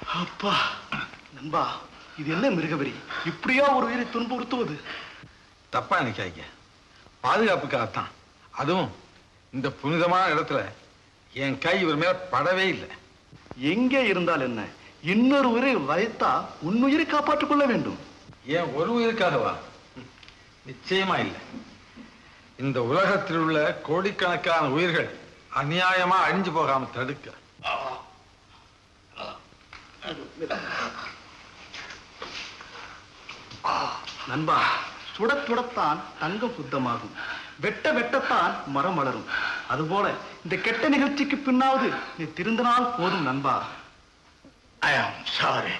அப்பா நண்பா, இது என்ன மிருகவரி? இப்படியா ஒரு உயிரை துன்புறுத்துவது? தப்பா நினைக்காதீங்க, பாதுகாப்புக்காகத்தான். அதுவும் இந்த புனிதமான இடத்துல என் கை இவர் மேல படவே இல்லை. எங்கே இருந்தால் என்ன, இன்னொரு உயிரை வைத்தா உன்னுயிரை காப்பாற்றிக் கொள்ள வேண்டும். ஏன் ஒரு உயிருக்காகவா? நிச்சயமா இல்லை. இந்த உலகத்தில் உள்ள கோடிக்கணக்கான உயிர்கள் அநியாயமா அழிஞ்சு போகாம தடுக்க. நண்பா, சுட சுடத்தான் தங்கம் சுத்தமாகும், வெட்ட வெட்டத்தான் மரம் வளரும். அதுபோல இந்த கெட்ட நிகழ்ச்சிக்கு பின்னாவது நீ திருந்தினால் போதும் நண்பா. I am sorry.